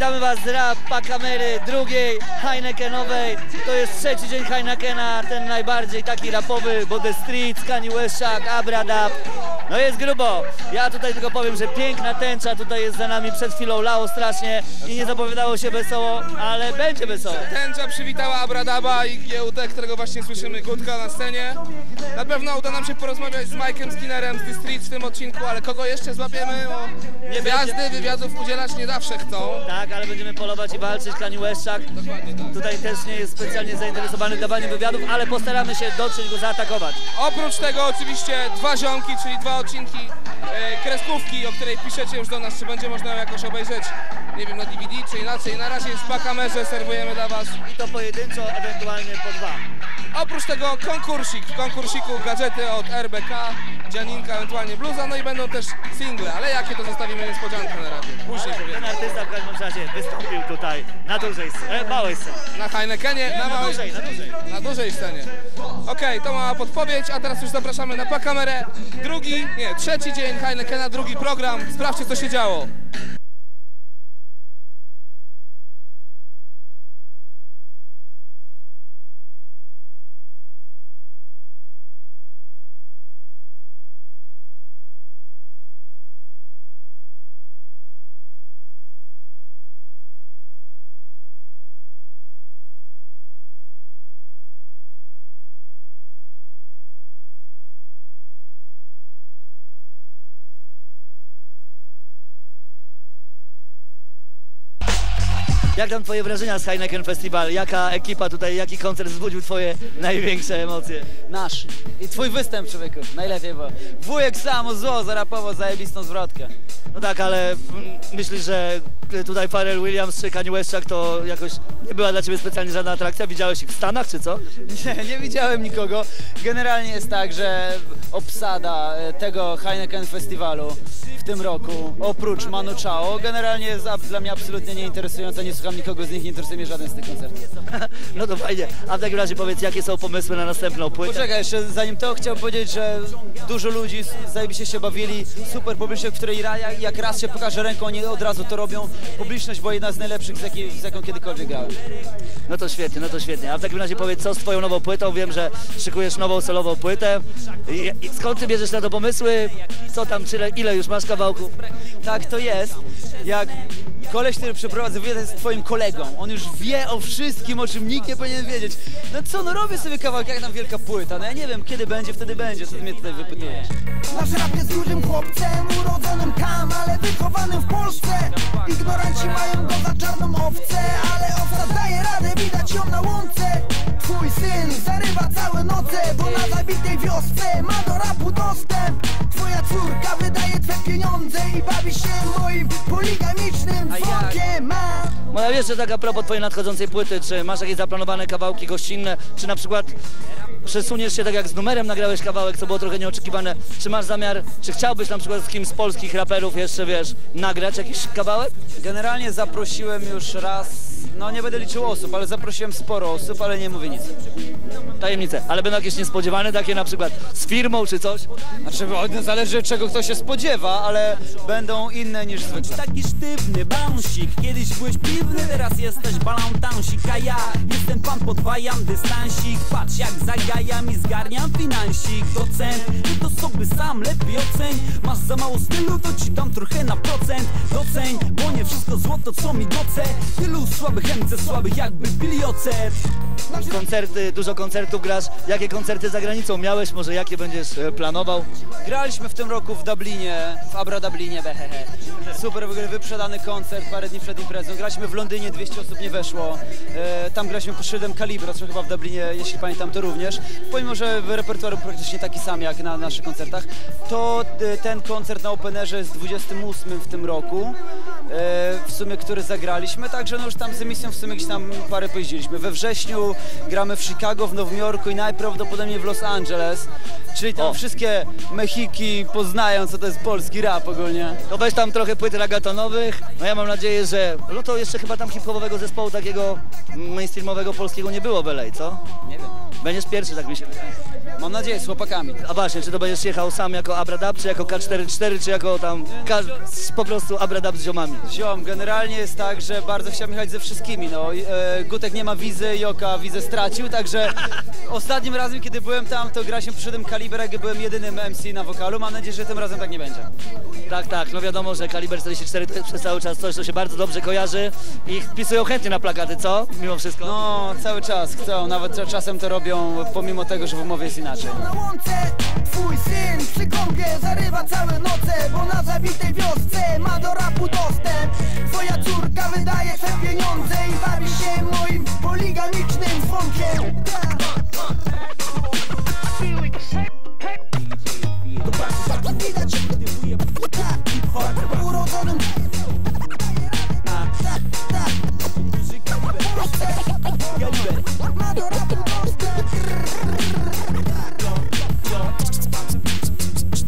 Witamy was z Rap Pakamery, drugiej Heinekenowej. To jest trzeci dzień Heinekena, ten najbardziej taki rapowy, bo The Streets, Kanye West'em, Abradab. No jest grubo. Ja tutaj tylko powiem, że piękna tęcza tutaj jest za nami. Przed chwilą lało strasznie i nie zapowiadało się wesoło, ale będzie wesoło. Tęcza przywitała Abradaba i GUT, którego właśnie słyszymy, Gutka na scenie. Na pewno uda nam się porozmawiać z Mike'em Skinnerem z The Streets w tym odcinku, ale kogo jeszcze złapiemy? Bo gwiazdy wywiadów udzielać nie zawsze chcą. Tak, ale będziemy polować i walczyć. Kanye West'em Dokładnie tak. tutaj też nie jest specjalnie zainteresowany dawaniem wywiadów, ale postaramy się dotrzeć go zaatakować. Oprócz tego oczywiście dwa ziomki, czyli dwa odcinki kreskówki, o której piszecie już do nas, czy będzie można ją jakoś obejrzeć, nie wiem, na DVD czy inaczej. Na razie w Pakamerze serwujemy dla was. I to pojedynczo, ewentualnie po dwa. Oprócz tego konkursik, w konkursiku gadżety od RBK, dzianinka, ewentualnie bluza, no i będą też single, ale jakie to zostawimy niespodziankę na razie, później powiem. Ten artysta w każdym razie wystąpił tutaj na dużej scenie, małej scenie. Na Heinekenie, na dużej scenie. Okej, to mała podpowiedź, a teraz już zapraszamy na Pakamerę. Trzeci dzień Heinekena, drugi program. Sprawdźcie, co się działo. Jak tam twoje wrażenia z Heineken Festival? Jaka ekipa tutaj, jaki koncert wzbudził twoje największe emocje? Nasz. I twój występ, człowieku. Najlepiej było. Wujek samo zło zarapował zajebistą zwrotkę. No tak, ale myślisz, że tutaj Pharrell Williams czy Kanye West'em to jakoś nie była dla ciebie specjalnie żadna atrakcja? Widziałeś ich w Stanach, czy co? Nie widziałem nikogo. Generalnie jest tak, że obsada tego Heineken Festiwalu w tym roku, oprócz Manu Chao, generalnie jest dla mnie absolutnie nieinteresująca. Nie słucham nikogo z nich, nie interesuje mnie żaden z tych koncertów. No to fajnie. A w takim razie powiedz, jakie są pomysły na następną płytę? Poczekaj, jeszcze zanim to chciałbym powiedzieć, że dużo ludzi zajebiście się bawili, super publiczność, w której jak raz się pokaże ręką, oni od razu to robią. Publiczność była jedna z najlepszych, z jaką kiedykolwiek grałem. No to świetnie, no to świetnie. A w takim razie powiedz, co z twoją nową płytą? Wiem, że szykujesz nową solową płytę. I skąd ty bierzesz na to pomysły? Co tam, ile już masz kawałków? Tak to jest, jak koleś, który przeprowadza wywiad, jest twoim kolegą. On już wie o wszystkim, o czym nikt nie powinien wiedzieć. No co, no robię sobie kawałek, jak tam wielka płyta. No ja nie wiem, kiedy będzie, wtedy będzie. Co ty mnie tutaj wypytujesz? Nasz rap jest dużym chłopcem, urodzonym tam, ale wychowanym w Polsce. Ignoranci mają go za czarną owcę, ale owca daje radę, widać ją na łące. Twój syn zarywa całe noce, bo na zabitej wiosce ma do rapu dostęp. Twoja córka wydaje twe pieniądze i bawi się moim poligamicznym dzwonkiem. No ja wiesz, że tak a propos twojej nadchodzącej płyty, czy masz jakieś zaplanowane kawałki gościnne, czy na przykład przesuniesz się tak jak z numerem nagrałeś kawałek, co było trochę nieoczekiwane, czy masz zamiar, czy chciałbyś na przykład z kimś z polskich raperów jeszcze, wiesz, nagrać jakiś kawałek? Generalnie zaprosiłem już raz, no nie będę liczył osób, ale zaprosiłem sporo osób, ale nie mówię nic. Tajemnice, ale będą jakieś niespodziewane takie na przykład z firmą czy coś? Znaczy, zależy czego ktoś się spodziewa, ale będą inne niż zwykle. Taki sztywny bałsik, kiedyś byłeś piwny, teraz jesteś balantonsik, a ja jestem pan, podwajam dystansik. Patrz jak zagajam i zgarniam finansik. Docent, ty to sobie sam lepiej oceń. Masz za mało stylu, to ci dam trochę na procent. Doceń, bo nie wszystko złoto co mi doce. Tylu słabych MC, słabych jakby pili ocet. Koncerty, dużo koncertów grasz. Jakie koncerty za granicą miałeś? Może jakie będziesz planował? Graliśmy w tym roku w Dublinie, w Abradublinie, behehe. Super, w ogóle wyprzedany koncert parę dni przed imprezą. Graliśmy w Londynie, 200 osób nie weszło. Tam graliśmy pod szyldem Kalibra, co chyba w Dublinie, jeśli pamiętam, to również. Pomimo, że repertuar był praktycznie taki sam jak na naszych koncertach, to ten koncert na Openerze jest 28 w tym roku, w sumie, który zagraliśmy, także no już tam z emisją w sumie gdzieś tam parę pojeździliśmy. We wrześniu gramy w Chicago, w Nowym Jorku i najprawdopodobniej w Los Angeles, czyli tam wszystkie Mechiki poznają, co to jest polski rap ogólnie. To weź tam trochę płyt reggaetonowych, no ja mam nadzieję, że no to jeszcze chyba tam hip-hopowego zespołu takiego mainstreamowego polskiego nie było w LA, co? Nie wiem. Będziesz pierwszy, tak mi się wydaje. Mam nadzieję, z chłopakami. A właśnie, czy to będziesz jechał sam jako Abradab, czy jako K44, czy jako tam po prostu Abradab z ziomami? Ziom, generalnie jest tak, że bardzo chciałem jechać ze wszystkimi, no. Gutek nie ma wizy, Joka wizę stracił, także ostatnim razem, kiedy byłem tam, to graliśmy przy tym Kaliber, jak byłem jedynym MC na wokalu. Mam nadzieję, że tym razem tak nie będzie. Tak, no wiadomo, że Kaliber 44 to jest przez cały czas coś, co się bardzo dobrze kojarzy i wpisują chętnie na plakaty, co? Mimo wszystko. No, cały czas chcą, nawet czasem to robią, pomimo tego, że w umowie jest inaczej. Na łące twój syn przy kąpie zarywa całe noce, bo na zabitej wiosce ma do rapu dostęp. Twoja córka wydaje te pieniądze i bawi się moim poligamicznym dzwonkiem. Widać urodzonym ma do rapu dostęp.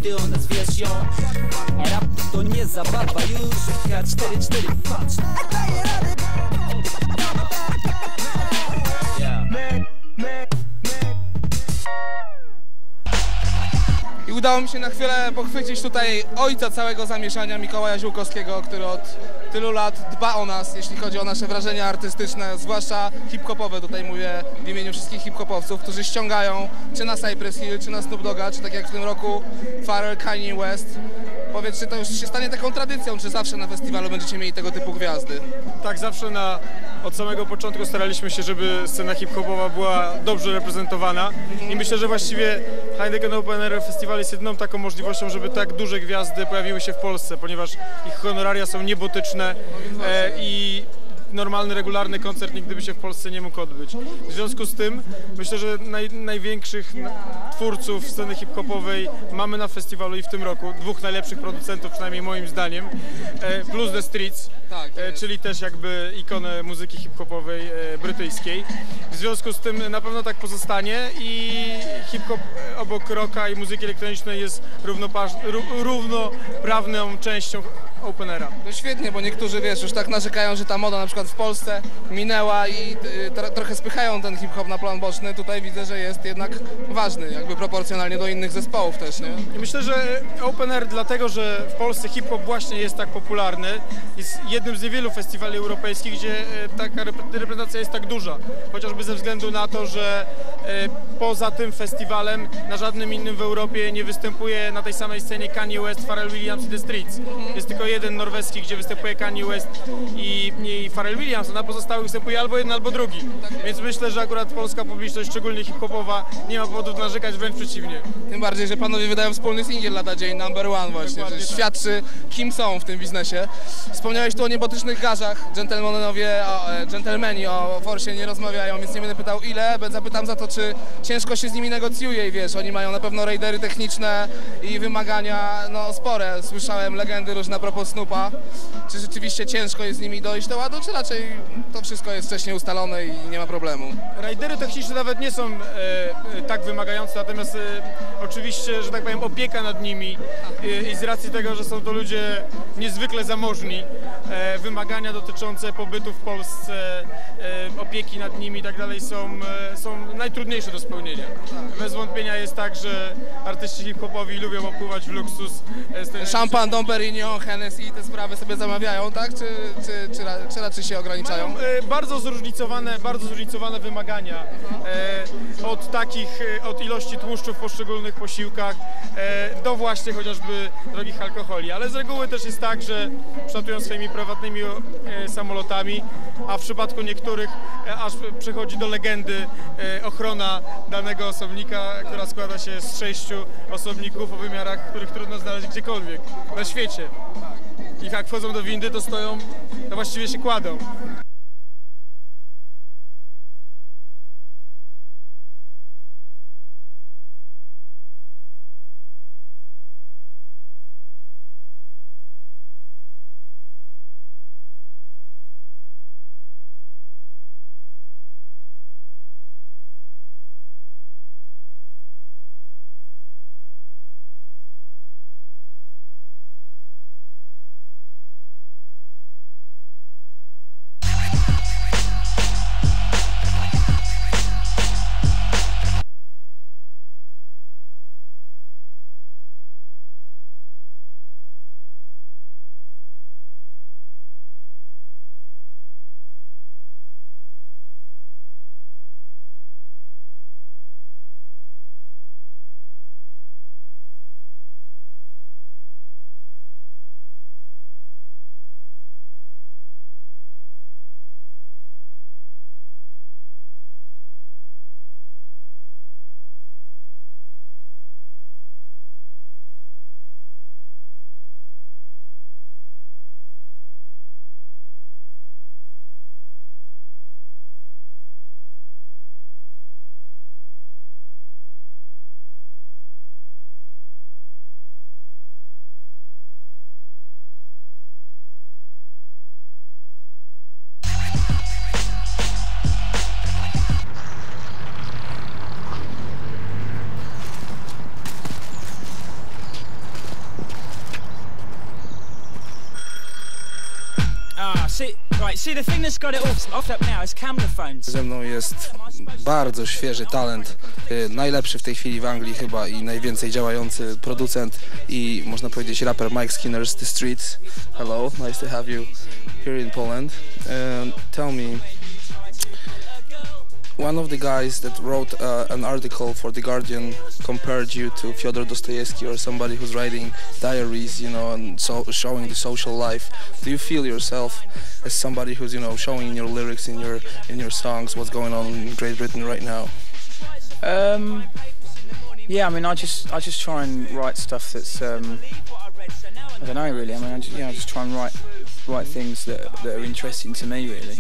Ty o nas wiesz, yo. Rap to nie zabawa już. K44, patrz. Daje radę. I udało mi się na chwilę pochwycić tutaj ojca całego zamieszania, Mikołaja Ziółkowskiego, który od tylu lat dba o nas, jeśli chodzi o nasze wrażenia artystyczne, zwłaszcza hip-hopowe. Tutaj mówię w imieniu wszystkich hip-hopowców, którzy ściągają czy na Cypress Hill, czy na Snoop Dogga, czy tak jak w tym roku Pharrell, Kanye West. Powiedz, czy to już się stanie taką tradycją, czy zawsze na festiwalu będziecie mieli tego typu gwiazdy? Tak, zawsze od samego początku staraliśmy się, żeby scena hip-hopowa była dobrze reprezentowana i myślę, że właściwie Heineken Open Air Festival jest jedyną taką możliwością, żeby tak duże gwiazdy pojawiły się w Polsce, ponieważ ich honoraria są niebotyczne i normalny, regularny koncert nigdy by się w Polsce nie mógł odbyć. W związku z tym myślę, że największych twórców sceny hip-hopowej mamy na festiwalu i w tym roku. Dwóch najlepszych producentów, przynajmniej moim zdaniem, plus The Streets, Tak, czyli też jakby ikonę muzyki hip-hopowej brytyjskiej. W związku z tym na pewno tak pozostanie i hip-hop obok rocka i muzyki elektronicznej jest równoprawną częścią Open Aira. No świetnie, bo niektórzy, wiesz, już tak narzekają, że ta moda na przykład w Polsce minęła i trochę spychają ten hip-hop na plan boczny. Tutaj widzę, że jest jednak ważny, jakby proporcjonalnie do innych zespołów też, nie? I myślę, że Open Air dlatego, że w Polsce hip-hop właśnie jest tak popularny, jest jednym z niewielu festiwali europejskich, gdzie taka reprezentacja jest tak duża. Chociażby ze względu na to, że poza tym festiwalem na żadnym innym w Europie nie występuje na tej samej scenie Kanye West, Pharrell Williams i The Streets. Jest tylko jeden norweski, gdzie występuje Kanye West i Pharrell Williams, a na pozostałych występuje albo jeden, albo drugi. Więc myślę, że akurat polska publiczność, szczególnie hip-hopowa, nie ma powodu narzekać, wręcz przeciwnie. Tym bardziej, że panowie wydają wspólny singiel lada dzień, Number One właśnie, Dokładnie że tak. świadczy, kim są w tym biznesie. Wspomniałeś tu o niebotycznych garzach, dżentelmeni o Forsie nie rozmawiają, więc nie będę pytał ile, zapytam za to, czy ciężko się z nimi negocjuje i wiesz, oni mają na pewno raidery techniczne i wymagania no spore. Słyszałem legendy różne a propos Snoopa. Czy rzeczywiście ciężko jest z nimi dojść do ładu, czy raczej to wszystko jest wcześniej ustalone i nie ma problemu? Raidery techniczne nawet nie są tak wymagające, natomiast oczywiście, że tak powiem, opieka nad nimi i z racji tego, że są to ludzie niezwykle zamożni, wymagania dotyczące pobytu w Polsce, opieki nad nimi i tak dalej są najtrudniejsze do spełnienia. Bez wątpienia jest tak, że artyści hip-hopowi lubią opływać w luksus. Szampan, Dom Perignon, Hennessy i te sprawy sobie zamawiają, tak? Czy raczej się ograniczają? Mają bardzo zróżnicowane wymagania od ilości tłuszczu w poszczególnych posiłkach do właśnie chociażby drogich alkoholi, ale z reguły też jest tak, że przylatują swoimi prywatnymi samolotami, a w przypadku niektórych aż przechodzi do legendy ochrona danego osobnika, która składa się z 6 osobników o wymiarach, których trudno znaleźć gdziekolwiek na świecie. I jak wchodzą do windy, to stoją, to właściwie się kładą. See the thing that's got it off up now is camera phones. Ze mną jest bardzo świeży talent, najlepszy w tej chwili w Anglii chyba i najwięcej działający producent i można powiedzieć raper Mike'a Skinnera z The Streets. Hello, nice to have you here in Poland. Tell me, one of the guys that wrote an article for The Guardian compared you to Fyodor Dostoevsky or somebody who's writing diaries, you know, and so showing the social life. Do you feel yourself as somebody who's, you know, showing in your lyrics, in your songs, what's going on in Great Britain right now? Yeah, I mean, I just try and write stuff that's I don't know really. I mean, I just try and write things that are interesting to me really.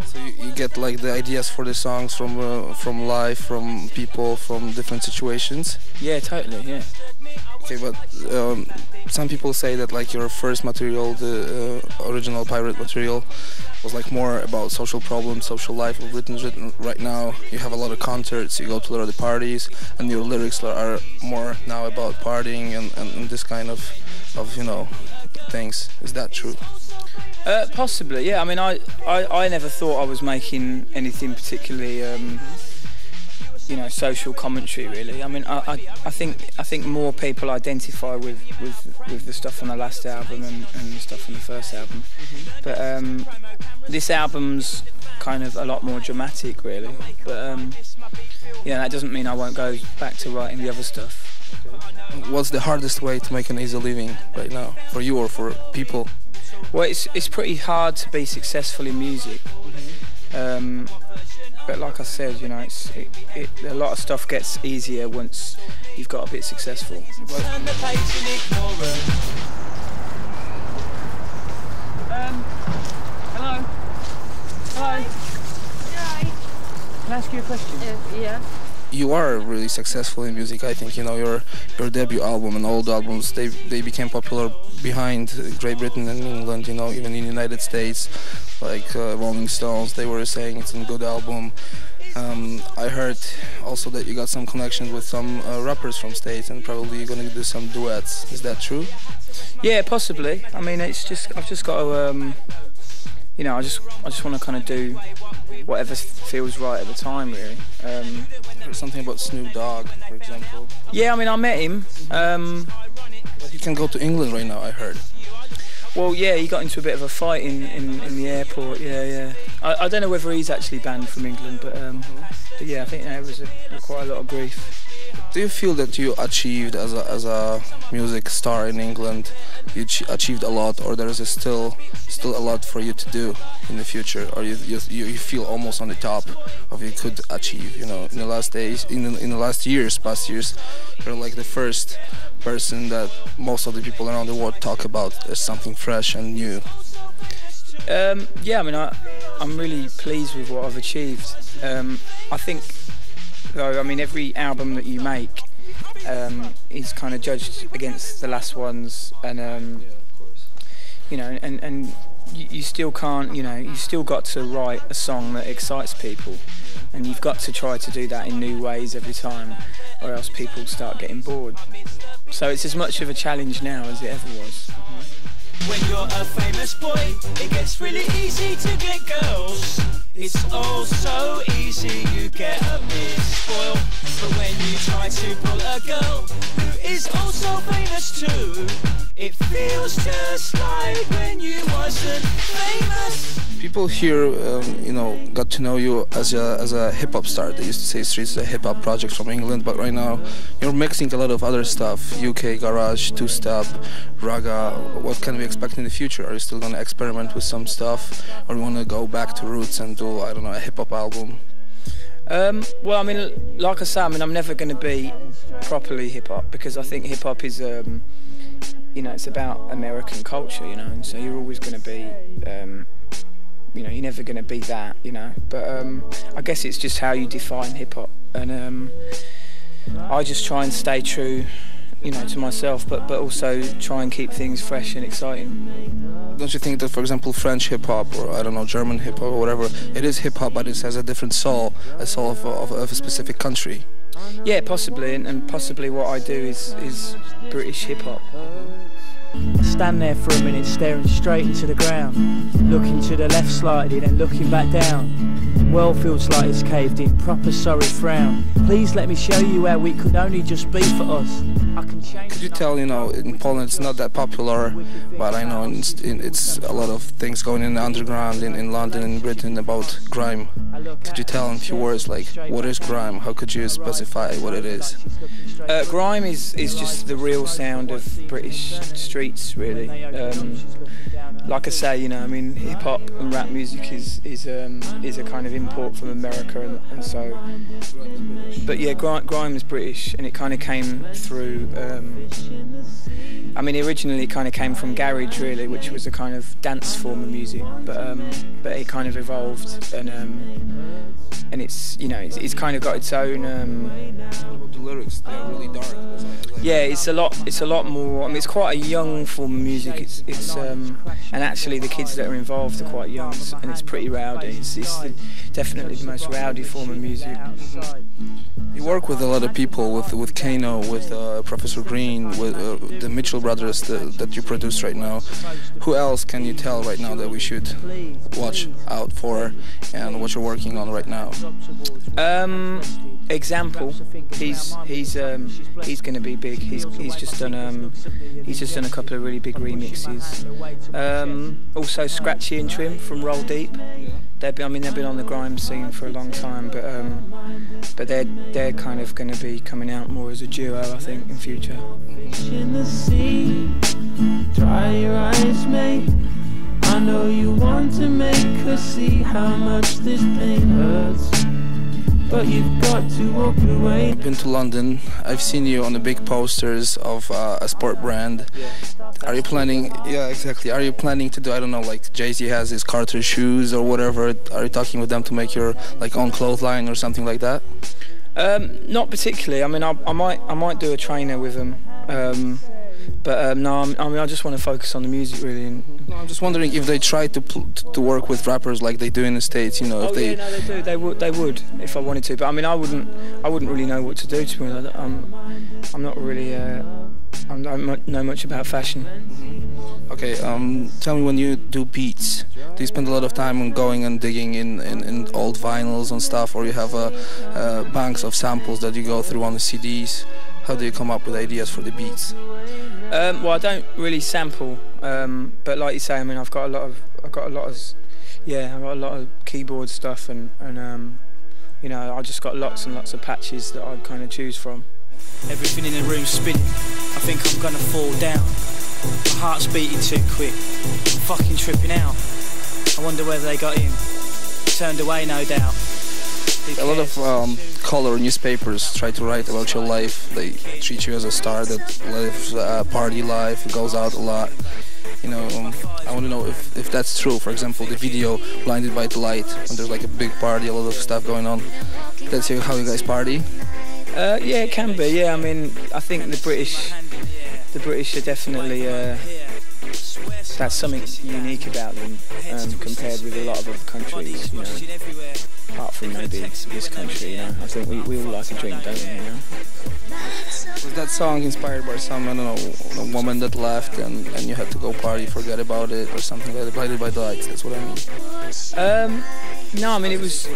So you get like the ideas for the songs from life, from people, from different situations? Yeah, totally, yeah. Okay, but some people say that like your first material, the original pirate material, was like more about social problems, social life of Britain. Right now you have a lot of concerts, you go to a lot of the parties, and your lyrics are more now about partying and this kind of you know, things. Is that true? Possibly, yeah. I mean, I never thought I was making anything particularly, you know, social commentary. Really. I mean, I think more people identify with the stuff on the last album and the stuff on the first album. But this album's kind of a lot more dramatic, really. But yeah, that doesn't mean I won't go back to writing the other stuff. What's the hardest way to make an easy living right now for you or for people? Well, it's pretty hard to be successful in music, but like I said, you know, a lot of stuff gets easier once you've got a bit successful. Hello. Hi. Can I ask you a question? Yeah. You are really successful in music. I think, you know, your debut album and old albums, they became popular behind Great Britain and England, you know, even in the United States, like Rolling Stones, they were saying it's a good album. I heard also that you got some connections with some rappers from States and probably you're gonna do some duets. Is that true? Yeah, possibly. I mean, I've just got to, you know, I just want to kind of do whatever feels right at the time, really. There's something about Snoop Dogg, for example. Yeah, I mean, I met him. But he can go to England right now, I heard. Well, yeah, he got into a bit of a fight in the airport. Yeah. I don't know whether he's actually banned from England, but yeah, I think there was quite a lot of grief. Do you feel that you achieved as a music star in England? You achieved a lot, or there is still a lot for you to do in the future, or you feel almost on the top of you could achieve? You know, in the last days, in the past years, you're like the first person that most of the people around the world talk about as something fresh and new. Yeah, I mean, I'm really pleased with what I've achieved. I think, though, I mean, every album that you make is kind of judged against the last ones, and you know, and you still can't, you know, you still got to write a song that excites people, and you've got to try to do that in new ways every time, or else people start getting bored. So it's as much of a challenge now as it ever was. When you're a famous boy, it gets really easy to get girls. It's all so easy, you get a bit spoiled. But when you try to pull a girl who is also famous too, it feels just like when you wasn't famous. People here, you know, got to know you as a hip-hop star. They used to say Streets is a hip-hop project from England, but right now you're mixing a lot of other stuff, UK, garage, two-step, raga. What can we expect in the future? Are you still going to experiment with some stuff, or you want to go back to roots and do, I don't know, a hip-hop album? Well, I mean, like I say, I mean, I'm never going to be properly hip-hop, because I think hip-hop is, you know, it's about American culture, you know, and so you're always going to be, you know, you're never going to be that, you know, but I guess it's just how you define hip-hop, and I just try and stay true, you know, to myself, but also try and keep things fresh and exciting. Don't you think that, for example, French hip-hop, or I don't know, German hip-hop or whatever, it is hip-hop, but it has a different soul, a soul of a specific country? Yeah, possibly, and possibly what I do is British hip-hop. stand there for a minute staring straight into the ground, looking to the left slightly, then looking back down. World feels like it's caved in, proper sorry frown. Please let me show you how we could only just be for us. I can change. Could you tell, you know, in Poland it's not that popular, but I know it's a lot of things going in the underground in London and Britain about grime. Could you tell in a few words, like, what is grime? How could you specify what it is? Grime is just the real sound of British streets, really. Like I say, you know, I mean, hip hop and rap music is a kind of import from America, and so. But yeah, grime is British, and it kind of came through. I mean, originally it kind of came from garage, really, which was a kind of dance form of music, but it kind of evolved, and it's, you know, it's kind of got its own. The lyrics, they're really dark. Yeah, it's a lot more. I mean, it's quite a young form of music. It's and actually the kids that are involved are quite young, and it's pretty rowdy. It's definitely the most rowdy form of music. You work with a lot of people, with Kano, with Professor Green, with the Mitchell brothers that you produce right now. Who else can you tell right now that we should watch out for, and what you're working on right now? Example, he's going to be big. He's just done a couple of really big remixes. Also Scratchy and Trim from Roll Deep. They've been on the grime scene for a long time, but they're kind of going to be coming out more as a duo, I think, in future. In the sea, dry your eyes, mate. I know you want to make her see how much this pain hurts, but you've got to walk away. I've been to London. I've seen you on the big posters of a sport brand. Are you planning? Yeah, exactly. Are you planning to do, I don't know, like Jay-Z has his Carter shoes or whatever? Are you talking with them to make your like own clothesline or something like that? Not particularly. I mean, I might do a trainer with them. No, I mean, I just want to focus on the music, really. No, I'm just wondering if they try to work with rappers like they do in the States, you know. Oh, yeah, no, they do. They would if I wanted to. But I mean, I wouldn't really know what to do, to be honest. I'm not really. I don't know much about fashion. Okay, tell me, when you do beats, do you spend a lot of time on going and digging in old vinyls and stuff, or you have banks of samples that you go through on the CDs? How do you come up with ideas for the beats? Well, I don't really sample, but like you say, I mean, I've got a lot of keyboard stuff, and you know, I just got lots and lots of patches that I kind of choose from. Everything in the room's spinning. I think I'm gonna fall down. My heart's beating too quick. I'm fucking tripping out. I wonder whether they got in. Turned away, no doubt. A lot of color newspapers try to write about your life. They treat you as a star that lives a party life, goes out a lot. You know, I want to know if that's true. For example, the video "Blinded by the Light," when there's like a big party, a lot of stuff going on. That's how you guys party? Yeah, it can be. Yeah, I mean, I think the British are definitely. That's something unique about them compared with a lot of other countries, you know. Apart from maybe this country, you know. I think we all like a drink, don't we, you know? Was that song inspired by some, I don't know, a woman that left and you had to go party, forget about it, or something like that? Blinded by the Lights, that's what I mean. No, I mean, it was,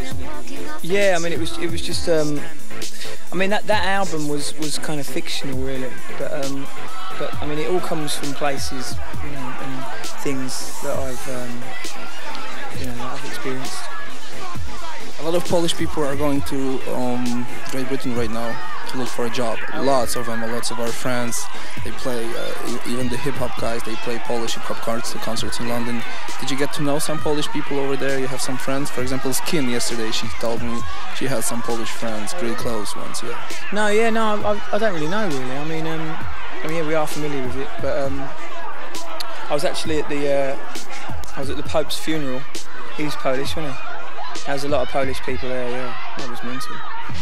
yeah, I mean, it was just, I mean, that album was kind of fictional, really, but I mean, it all comes from places, you know, and things that I've experienced. A lot of Polish people are going to Great Britain right now to look for a job. Lots of them, lots of our friends. They play, even the hip-hop guys, they play Polish hip-hop concerts in London. Did you get to know some Polish people over there? You have some friends? For example, Skin yesterday, she told me she had some Polish friends, pretty close ones, yeah. No, yeah, no, I don't really know, really. I mean, yeah, we are familiar with it, but I was actually at the Pope's funeral. He was Polish, wasn't he? There was a lot of Polish people there, yeah. That was mental.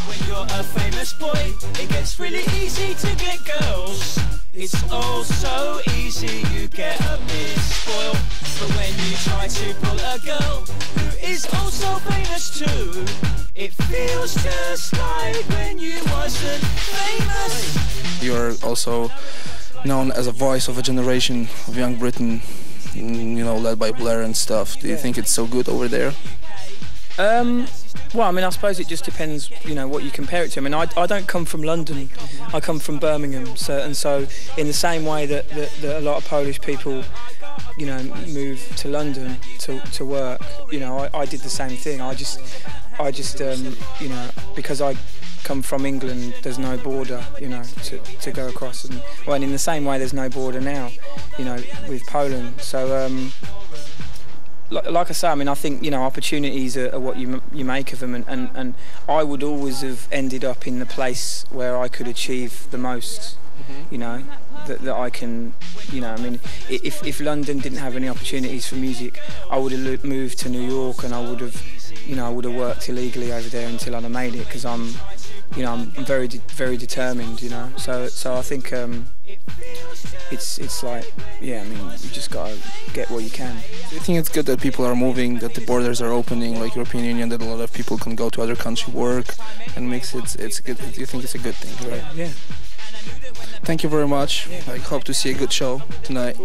When you're a famous boy, it gets really easy to get girls. It's all so easy, you get a bit spoiled. But when you try to pull a girl who is also famous too, it feels just like when you wasn't famous. You're also known as a voice of a generation of young Britain, you know, led by Blair and stuff. Do you think it's so good over there? Well, I mean, I suppose it just depends, you know, what you compare it to. I mean, I don't come from London, I come from Birmingham, so in the same way that a lot of Polish people, you know, move to London to work, you know, I did the same thing. I just you know, because I come from England, there's no border, you know, to go across, and well, and in the same way, there's no border now, you know, with Poland. So. Like I say, I mean, I think, you know, opportunities are what you make of them, and I would always have ended up in the place where I could achieve the most, you know, that I can, you know, I mean, if London didn't have any opportunities for music, I would have moved to New York, and I would have, you know, I would have worked illegally over there until I'd have made it, because I'm very determined, you know, so I think it's like, yeah, I mean, you just gotta get what you can. Do you think it's good that people are moving, that the borders are opening, like European Union, that a lot of people can go to other countries, work, and makes it's good? Do you think it's a good thing, right? Yeah. Thank you very much. I hope to see a good show tonight.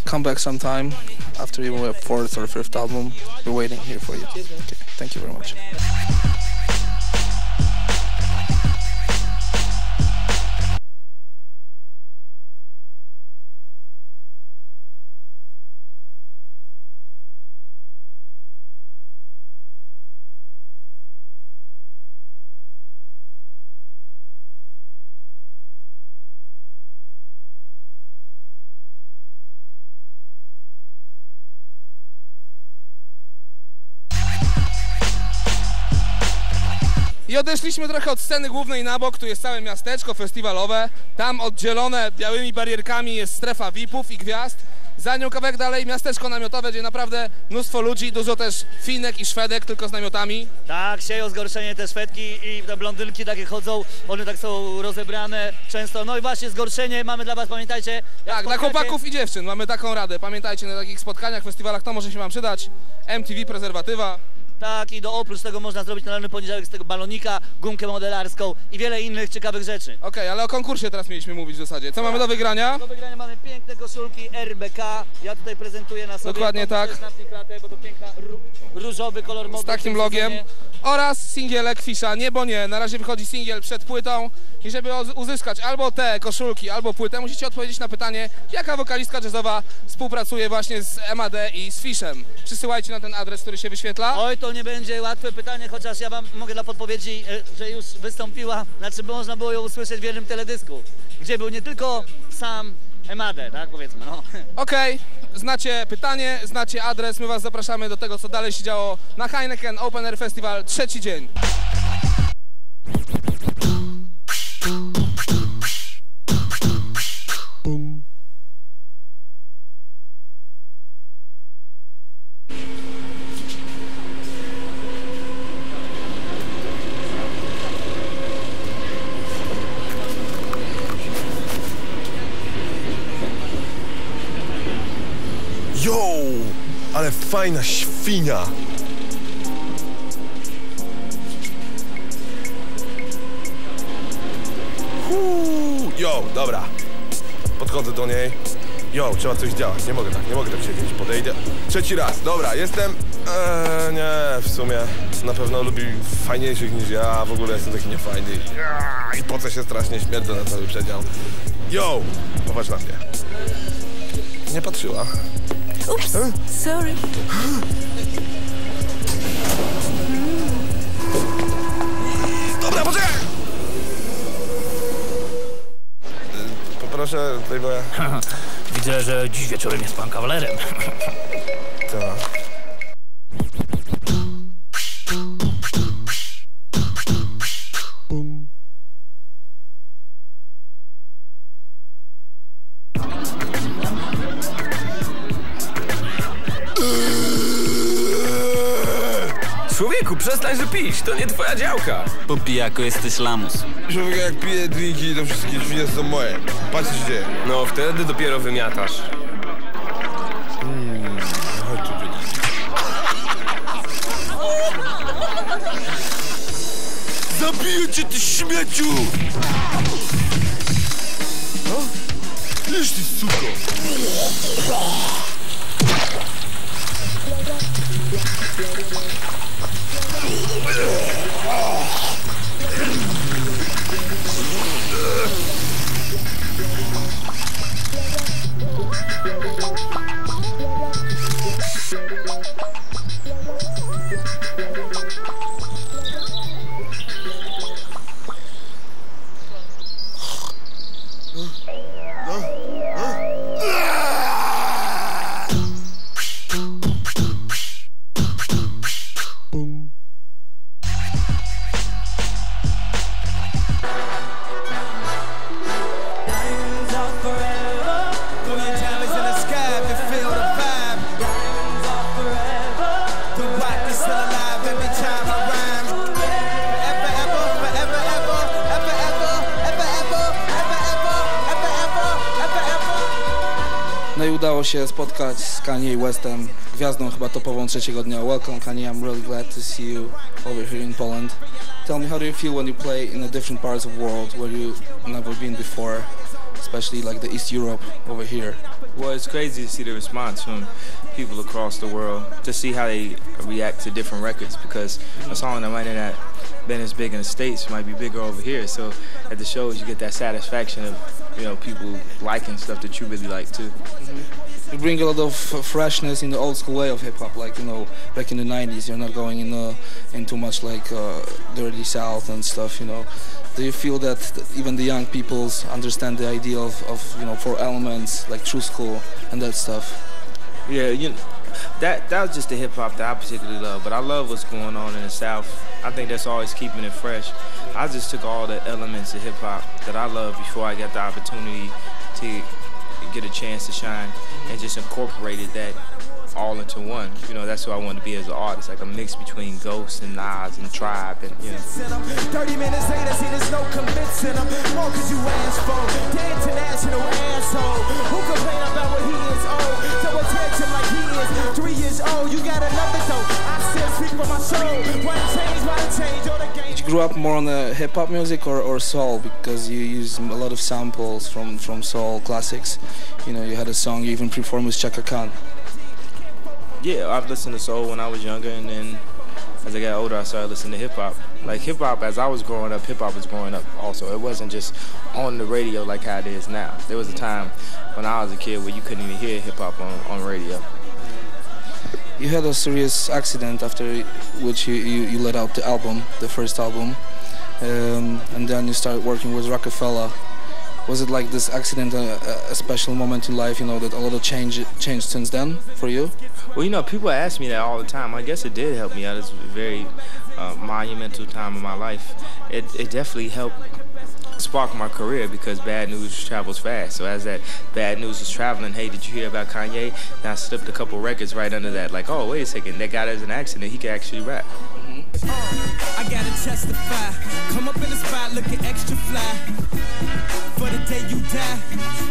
Come back sometime after your 4th or 5th album. We're waiting here for you. Okay, thank you very much. I odeszliśmy trochę od sceny głównej na bok, tu jest całe miasteczko festiwalowe. Tam oddzielone białymi barierkami jest strefa VIP-ów i gwiazd. Za nią kawałek dalej miasteczko namiotowe, gdzie naprawdę mnóstwo ludzi, dużo też Finek i Szwedek, tylko z namiotami. Tak, sieją zgorszenie te Szwedki i te blondynki takie chodzą, one tak są rozebrane często. No i właśnie zgorszenie mamy dla was, pamiętajcie. Tak, dla chłopaków i dziewczyn mamy taką radę. Pamiętajcie, na takich spotkaniach, festiwalach to może się wam przydać. MTV, prezerwatywa. Tak, i oprócz tego można zrobić na dany poniedziałek z tego balonika, gumkę modelarską i wiele innych ciekawych rzeczy. Okej, ale o konkursie teraz mieliśmy mówić w zasadzie. Co mamy do wygrania? Do wygrania mamy piękne koszulki RBK. Ja tutaj prezentuję na sobie. Dokładnie tak. Bo to piękna różowy kolor mody. Z takim logiem. Oraz singielek Fisza, nie bo nie. Na razie wychodzi singiel przed płytą i żeby uzyskać albo te koszulki, albo płytę, musicie odpowiedzieć na pytanie, jaka wokalistka jazzowa współpracuje właśnie z MAD i z Fiszem. Przysyłajcie na ten adres, który się wyświetla. Oj, to nie będzie łatwe pytanie, chociaż ja wam mogę dla podpowiedzi, że już wystąpiła, znaczy można było ją usłyszeć w jednym teledysku, gdzie był nie tylko sam MAD, tak powiedzmy, no. Okej, znacie pytanie, znacie adres, my was zapraszamy do tego, co dalej się działo na Heineken Open Air Festival, 3. dzień. Yo, ale fajna świnia. Yo, dobra. Podchodzę do niej. Yo, trzeba coś działać. Nie mogę tak siedzieć. Podejdę. 3. raz. Dobra, jestem... nie, w sumie na pewno lubi fajniejszych niż ja. W ogóle jestem taki niefajny. I pocę się strasznie, śmierdzę na cały przedział. Yo, popatrz na mnie. Nie patrzyła. Oops, sorry. Dobra, poczekaj! Poproszę, playboya. Widzę, że dziś wieczorem jest pan kawalerem. Tak. Człowieku, przestań, że pić, to nie twoja działka. Po pijaku jesteś lamus. Człowiek, jak pije drinki, to wszystkie drzwi są moje. Patrz, co się dzieje. No, wtedy dopiero wymiatasz. Chodź tu, Zabiję cię, ty śmieciu! Słyszysz ty, suko? No i udało się spotkać z Kanye West'em, gwiazdą chyba topową trzeciego dnia. Welcome Kanye, I'm really glad to see you over here in Poland. Tell me, how do you feel when you play in the different parts of the world where you've never been before, especially like the East Europe over here? Well, it's crazy to see the response from people across the world, to see how they react to different records, because a song that might not been as big in the States might be bigger over here. So at the shows you get that satisfaction of, you know, people liking stuff that you really like too. You bring a lot of freshness in the old school way of hip hop, like, you know, back in the 90s. You're not going in too much like dirty South and stuff, you know. Do you feel that even the young people understand the idea of you know, 4 elements, like true school and that stuff? Yeah, you know, that was just the hip hop that I particularly love, but I love what's going on in the South. I think that's always keeping it fresh. I just took all the elements of hip hop that I love before I got the opportunity to get a chance to shine, and just incorporated that all into one. You know, that's who I want to be as an artist, like a mix between Ghost and Nas and Tribe, and you know. 30 minutes later, see there's no convincing them. More cause you asked for the international asshole who complain about what he is old. So attention like he is 3 years old. You got another though. I still speak for my soul. Why change all the game? Did you grow up more on the hip hop music or soul? Because you use a lot of samples from soul classics. You know, you had a song you even performed with Chaka Khan. Yeah, I've listened to soul when I was younger, and then as I got older, I started listening to hip-hop. Like hip-hop, as I was growing up, hip-hop was growing up also. It wasn't just on the radio like how it is now. There was a time when I was a kid where you couldn't even hear hip-hop on radio. You had a serious accident after which you let out the album, the first album, and then you started working with Rockefeller. Was it like this accident a special moment in life, you know, that a lot of changed since then for you? Well, you know, people ask me that all the time. I guess it did help me out. It's a very monumental time in my life. It definitely helped spark my career, because bad news travels fast. So as that bad news was traveling, hey, did you hear about Kanye? And I slipped a couple records right under that, like, oh, wait a second, that guy has an accident, he can actually rap. I gotta testify. Come up in the spot looking extra fly. For the day you die,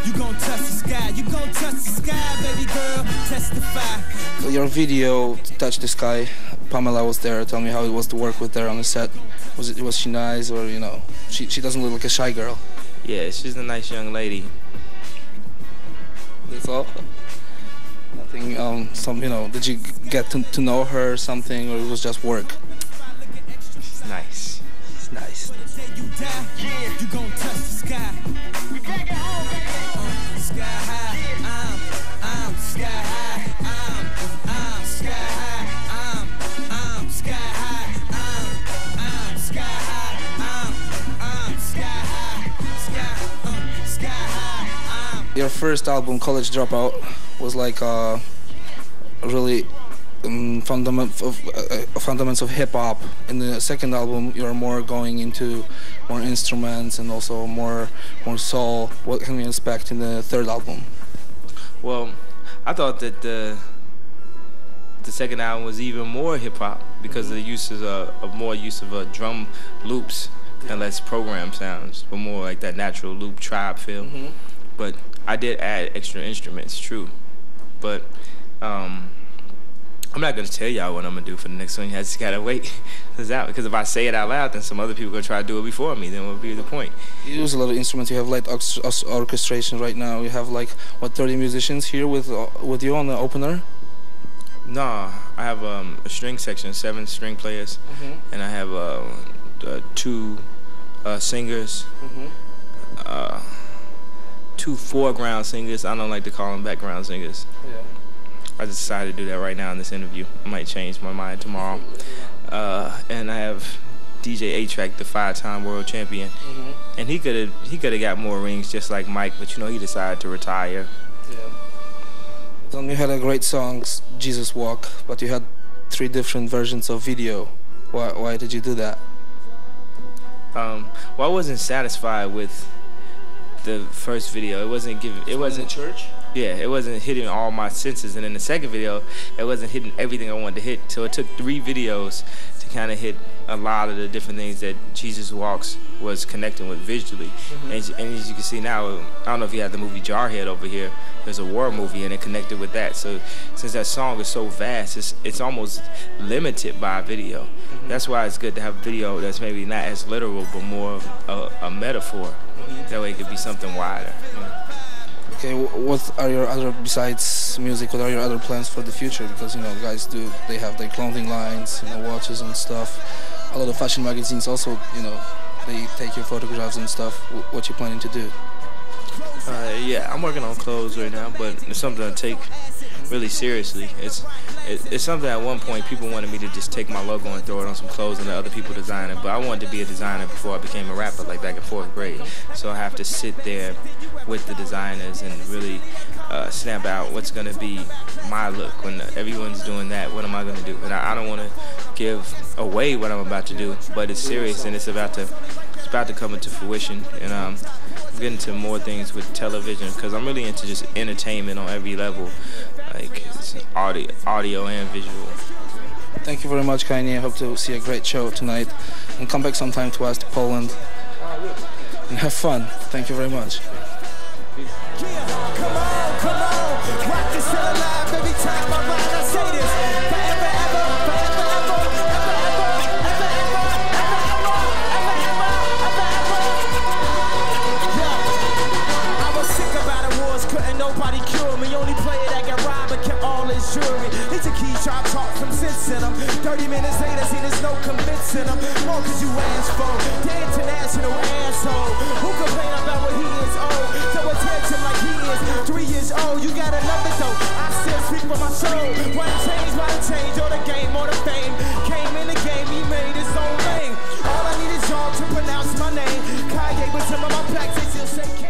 you gon' touch the sky. You gon' touch the sky, baby girl. Testify. Your video, Touch the Sky, Pamela was there. Tell me how it was to work with her on the set. Was she nice, or, you know, she doesn't look like a shy girl? Yeah, she's a nice young lady. That's all? Nothing, you know, did you get to know her or something, or it was just work? It's nice. It's nice. You gon' touch the sky. We take it home, baby. Sky high. I'm sky high. I'm sky high. I'm sky high. I'm sky high. I'm sky high. Sky high. Your first album, College Dropout, was like really fundamentals of hip hop. In the second album, you're more going into more instruments and also more soul. What can we expect in the third album? Well, I thought that the second album was even more hip hop, because of the uses of more use of drum loops and less program sounds, but more like that natural loop tribe feel. But I did add extra instruments, true. But I'm not gonna tell y'all what I'm gonna do for the next one. You just gotta wait this out, because if I say it out loud, then some other people gonna try to do it before me. Then what would be the point? You use a lot of instruments. You have light orchestration right now. You have like what 30 musicians here with you on the opener. No, I have a string section, 7 string players, and I have 2 singers, 2 foreground singers. I don't like to call them background singers. Yeah. I just decided to do that right now in this interview. I might change my mind tomorrow. And I have DJ A-Track, the 5-time world champion, and he could have got more rings just like Mike, but you know he decided to retire. Yeah. Then you had a great song, Jesus Walk, but you had 3 different versions of video. Why did you do that? Well, I wasn't satisfied with the first video. It wasn't in church? Yeah, it wasn't hitting all my senses, and in the second video, it wasn't hitting everything I wanted to hit. So it took 3 videos to kind of hit a lot of the different things that Jesus Walks was connecting with visually. And as you can see now, I don't know if you have the movie Jarhead over here. There's a war movie, and it connected with that. So since that song is so vast, it's almost limited by video. That's why it's good to have video that's maybe not as literal, but more of a metaphor. That way it could be something wider. Okay, what are your other, besides music, what are your other plans for the future? Because, you know, guys they have their clothing lines, you know, watches and stuff. A lot of fashion magazines also, you know, they take your photographs and stuff. What you planning to do? Yeah, I'm working on clothes right now, but it's something I take really seriously. It's something at one point people wanted me to just take my logo and throw it on some clothes and let other people design it, but I wanted to be a designer before I became a rapper, like back in 4th grade. So I have to sit there with the designers and really snap out what's going to be my look. When everyone's doing that, what am I going to do? And I don't want to give away what I'm about to do, but it's serious and it's about to come into fruition. And I'm getting into more things with television because I'm really into just entertainment on every level, like it's audio and visual. Thank you very much, Kanye. I hope to see a great show tonight and come back sometime to us to Poland and have fun. Thank you very much. Come on, rock is still alive every time I ride. I say this forever, ever, forever, ever, ever, ever, ever, ever, ever, ever, I was sick about awards, couldn't nobody cure me. Only player that got robbed but kept all his jewelry. It's a key shot, talk some sense in them. 30 minutes later, see there's no convincing them. More cause you ask for the international asshole who complain about what he is owed. So attention like he is 3 years old. You gotta love it though. I still speak for my soul. Why the change, or the game, or the fame. Came in the game, he made his own name. All I need is y'all to pronounce my name. Kanye with some of my plaques, they still say K.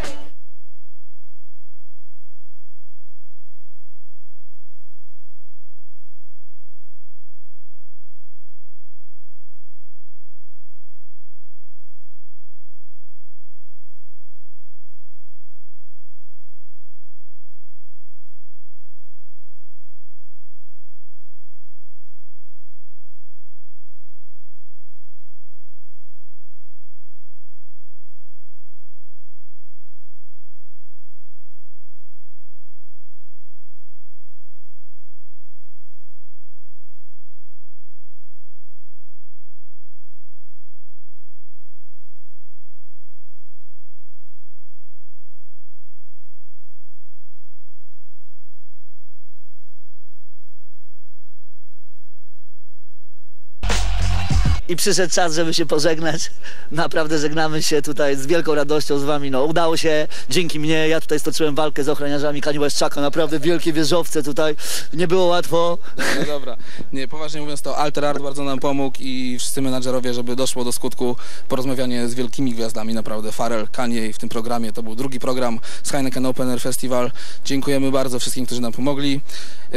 I przyszedł czas, żeby się pożegnać. Naprawdę żegnamy się tutaj z wielką radością z wami. No, udało się, dzięki mnie. Ja tutaj stoczyłem walkę z ochroniarzami Kanye West'ema. Naprawdę wielkie wieżowce tutaj. Nie było łatwo. No dobra. Nie, poważnie mówiąc, to Alter Art bardzo nam pomógł i wszyscy menadżerowie, żeby doszło do skutku porozmawianie z wielkimi gwiazdami. Naprawdę Pharrell, Kanye w tym programie. To był drugi program z Heineken Open Air Festival. Dziękujemy bardzo wszystkim, którzy nam pomogli.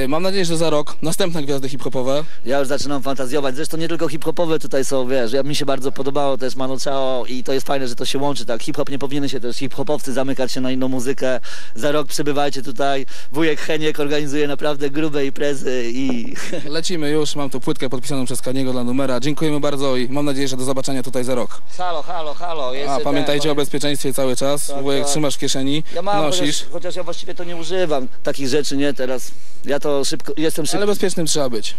Mam nadzieję, że za rok następne gwiazdy hip-hopowe. Ja już zaczynam fantazjować. Zresztą nie tylko hip-hopowe tutaj tutaj są, wiesz, mi się bardzo podobało też Mano Chao i to jest fajne, że to się łączy, tak, hip-hop nie powinien się też, hip-hopowcy zamykać się na inną muzykę, za rok przybywajcie tutaj, wujek Heniek organizuje naprawdę grube imprezy i... Lecimy już, mam tu płytkę podpisaną przez Kaniego dla numera, dziękujemy bardzo i mam nadzieję, że do zobaczenia tutaj za rok. Halo. Pamiętajcie o bezpieczeństwie cały czas, tak, wujek trzymasz w kieszeni, ja mam, nosisz. Chociaż ja właściwie to nie używam takich rzeczy, nie, teraz, ja to jestem szybko. Ale bezpiecznym trzeba być.